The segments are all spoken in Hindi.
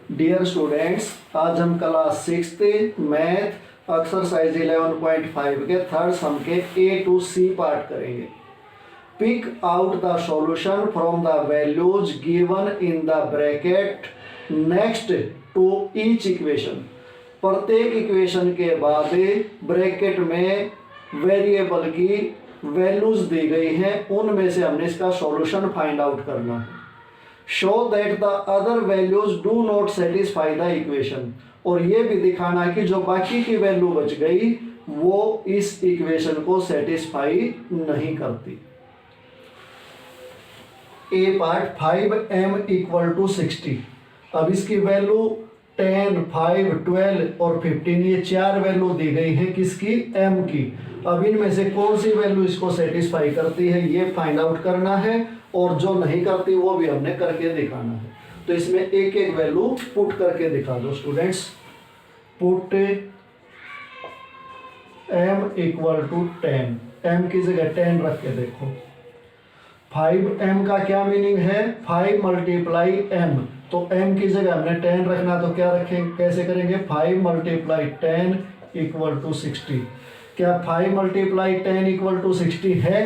डियर स्टूडेंट्स, आज हम क्लास 6 मैथ एक्सरसाइज 11.5 के थर्ड सम के ए टू सी पार्ट करेंगे। Pick out the solution from the values given in the bracket next to each equation. प्रत्येक इक्वेशन के बाद ब्रैकेट में वेरिएबल की वैल्यूज दी गई हैं, उनमें से हमने इसका सॉल्यूशन फाइंड आउट करना है। Show that the other values do not satisfy the equation, और ये भी दिखाना है कि जो बाकी की वैल्यू बच गई वो इस इक्वेशन को सेटिस्फाई नहीं करती। ए पार्ट 5m = 60। अब इसकी वैल्यू 10, 5, 12 और 15 ये चार वैल्यू दी गई है किसकी, m की। अब इनमें से कौन सी वैल्यू इसको सेटिस्फाई करती है ये फाइंड आउट करना है, और जो नहीं करती वो भी हमने करके दिखाना है। तो इसमें एक एक वैल्यू पुट करके दिखा दो स्टूडेंट्स। पुट m = 10, m की जगह 10 रख के देखो। 5m का क्या मीनिंग है, 5 × m, तो m की जगह हमने 10 रखना, तो क्या रखेंगे, कैसे करेंगे, 5 × 10 = 60। क्या 5 × 10 = 60 है,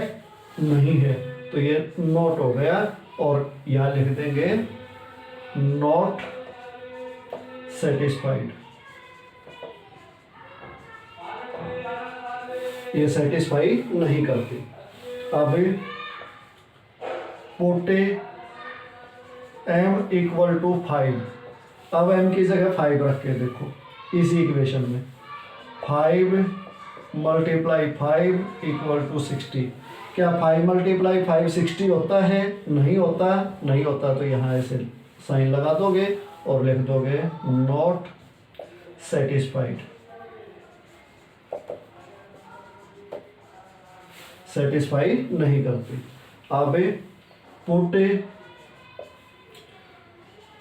नहीं है, तो ये नोट हो गया, और यहां लिख देंगे नॉट सेटिस्फाइड। ये सेटिस्फाई नहीं करती। अब पुट m = 5, अब m की जगह 5 रख के देखो इसी इक्वेशन में। 5 × 5 = 60। क्या 5 × 5 60 होता है, नहीं होता, नहीं होता, तो यहाँ ऐसे साइन लगा दोगे और लिख दोगे नॉट सेटिस्फाइड। सेटिस्फाई नहीं करती। अब पुट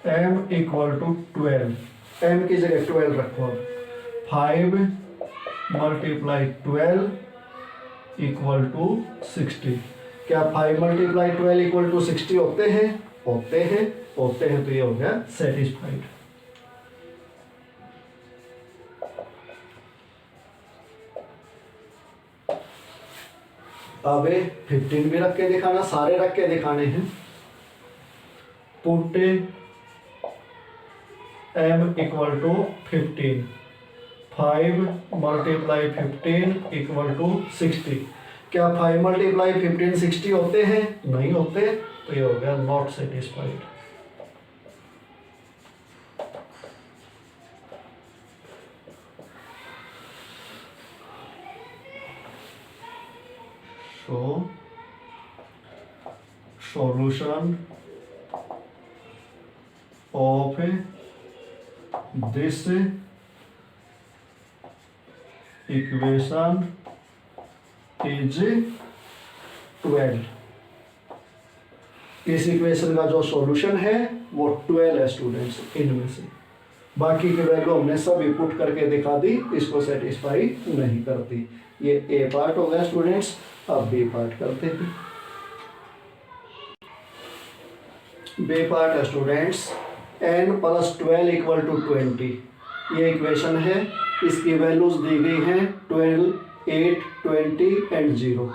m = 12, m की जगह 12 रखो। 5 × 12 = 60। क्या 5 × 12 = 60 होते हैं, होते हैं, होते हैं, तो ये हो गया सेटिस्फाइड। अब 15 भी रख के दिखाना, सारे रख के दिखाने हैं। Put m = 15, 5 × 15 = 60। क्या 5 × 15 60 होते हैं, नहीं होते, तो ये हो गया not satisfied. So solution of this equation is 12। इस इक्वेशन का जो सॉल्यूशन है वो 12 है स्टूडेंट्स। इनमें से बाकी की वैल्यू हमने सभी पुट करके दिखा दी, इसको सेटिस्फाई नहीं करती। ये ए पार्ट हो गया स्टूडेंट्स। अब बी पार्ट करते हैं। बी पार्ट है स्टूडेंट्स, n + 12 = 20। ये इक्वेशन है, इसकी वैल्यूज दी गई हैं 12, 8, 20 एंड 0।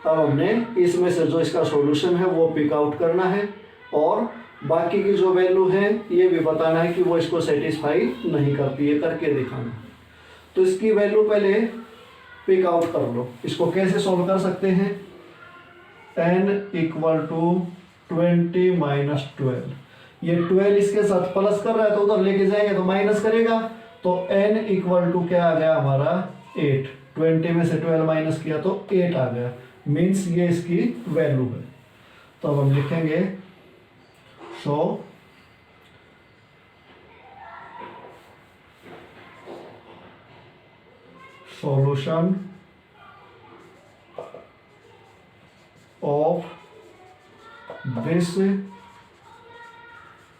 अब हमने इसमें से जो इसका सॉल्यूशन है वो पिक आउट करना है, और बाकी की जो वैल्यू है ये भी बताना है कि वो इसको सेटिस्फाई नहीं करती है, करके दिखाना। तो इसकी वैल्यू पहले पिक आउट कर लो। इसको कैसे सॉल्व कर सकते हैं, n = 20 - 12। ये 12 इसके साथ प्लस कर रहा है तो उधर लेके जाएंगे तो माइनस करेगा, तो n = क्या आ गया हमारा 8। 20 में से 12 माइनस किया तो 8 आ गया, मीन्स ये इसकी वैल्यू है। तो अब हम लिखेंगे सो solution of this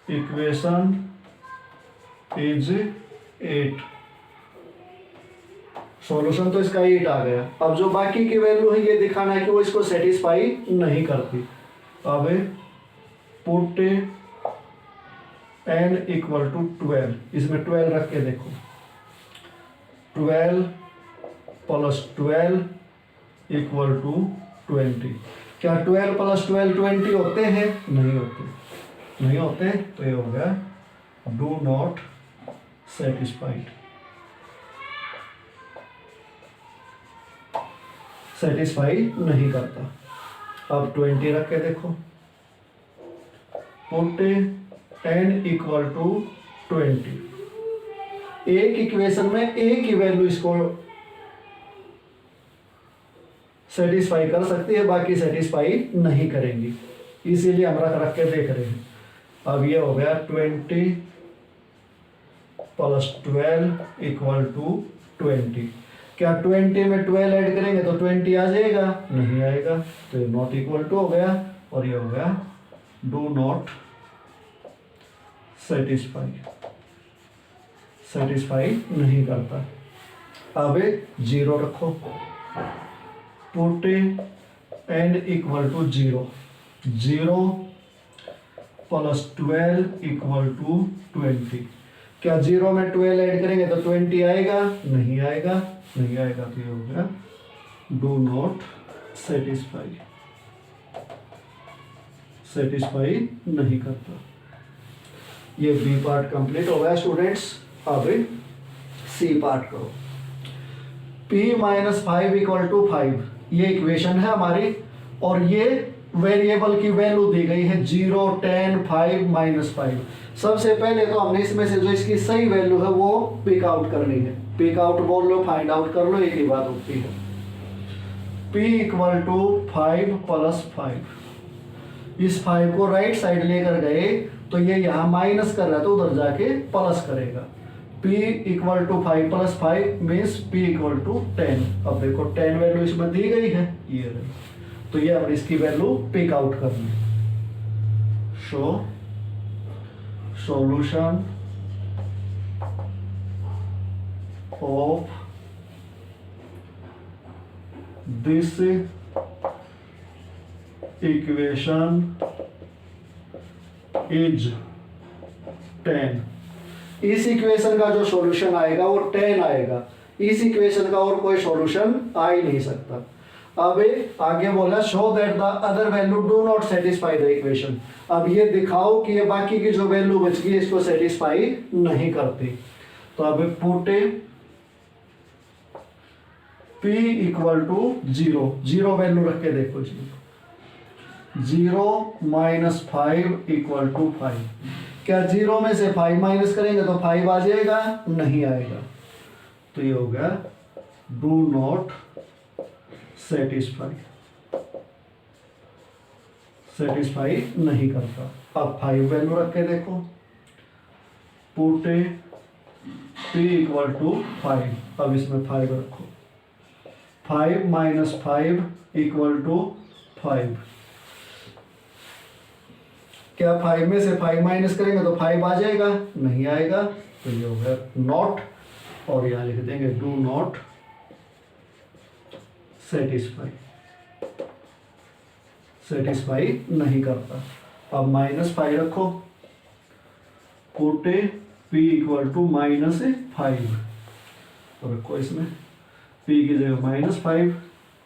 equation is 8। Solution तो इसका 8 आ गया। अब जो बाकी की वैल्यू है ये दिखाना है कि वो इसको सेटिस्फाई नहीं करती। अब पुट n इक्वल टू 12, इसमें 12 रख के देखो, 12 प्लस 12 इक्वल टू 20। क्या 12 प्लस 12 20 होते हैं? नहीं होते, नहीं होते। तो ये हो गया डू नॉट सेटिस्फाइड, सेटिस्फाई नहीं करता। अब 20 रख के देखो, पुट n इक्वल टू 20। एक इक्वेशन में एक ही वैल्यू इसको सेटिस्फाई कर सकती है, बाकी सेटिस्फाई नहीं करेंगी, इसीलिए हम रख के देख रहे हैं। अब ये हो गया 20 प्लस 12 इक्वल टू 20। क्या 20 में 12 ऐड करेंगे तो 20 आ जाएगा? नहीं आएगा, तो ये नॉट इक्वल टू हो गया, और ये हो गया डू नॉट सेटिस्फाई, सेटिस्फाई नहीं करता। अब 0 रखो, put n equal to 0, 0 plus 12 equal to 20। क्या 0 में 12 ऐड करेंगे तो 20 आएगा? नहीं आएगा, नहीं आएगा, तो ये हो गया डू नॉट सेटिस्फाई, सेटिस्फाई नहीं करता। ये बी पार्ट कंप्लीट हो गया स्टूडेंट्स। अब सी पार्ट करो। p माइनस 5 इक्वल टू 5, ये इक्वेशन है हमारी, और ये वेरिएबल की वैल्यू दी गई है 0, 10, 5, -5। सबसे पहले तो हमने इसमें से जो इसकी सही वैल्यू है वो पिक आउट करनी है। पिक आउट बोल लो, फाइंड आउट कर लो, एक ही बात होती है। p इक्वल टू 5 प्लस 5, इस 5 को राइट साइड लेकर गए तो ये यहाँ माइनस कर रहा है तो उधर जाके प्लस करेगा। p equal to 5 plus 5 means p equal to 10। अब देखो 10 वैल्यू इसमें दी गई है, ये रही, तो ये अब इसकी वैल्यू पिक आउट करनी है। Show solution of this equation is 10। इस इक्वेशन का जो सॉल्यूशन आएगा वो 10 आएगा। इस इक्वेशन का और कोई सॉल्यूशन आ ही नहीं सकता। अब आगे बोला show that the other value do not satisfy the equation. अब ये दिखाओ कि ये बाकी की जो वैल्यू बच गई इसको सेटिस्फाई नहीं करती। तो अब put p equal to 0, 0 value रख के देखो जी, 0 माइनस 5 इक्वल टू 5। क्या 0 में से 5 माइनस करेंगे तो 5 आ जाएगा? नहीं आएगा, तो ये हो गया डू नॉट सेटिस्फाई, सेटिस्फाई नहीं करता। अब 5 वैल्यू रख के देखो, पुट p इक्वल टू 5। अब इसमें 5 रखो, 5 माइनस 5 इक्वल टू 5। क्या 5 में से 5 माइनस करेंगे तो 5 आ जाएगा? नहीं आएगा, तो ये हो गया नॉट, और यहाँ लिख देंगे डू नॉट सेटिस्फाई, सेटिस्फाई नहीं करता। अब -5 रखो, पुट p इक्वल टू -5 तो रखो इसमें p की जगह -5,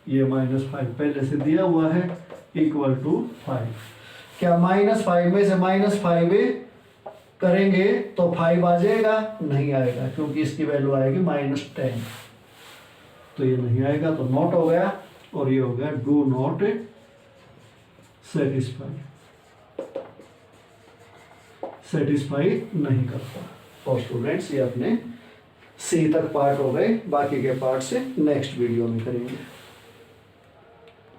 ये -5 पहले से दिया हुआ है, इक्वल टू 5। क्या -5 में से -5 करेंगे तो 5 आ जाएगा? नहीं आएगा, क्योंकि इसकी वैल्यू आएगी -10, तो ये नहीं आएगा, तो नॉट हो गया, और ये हो गया डू नॉट सेटिस्फाई, सेटिस्फाई नहीं करता। और स्टूडेंट्स ये अपने सी तक पार्ट हो गए, बाकी के पार्ट से नेक्स्ट वीडियो में करेंगे।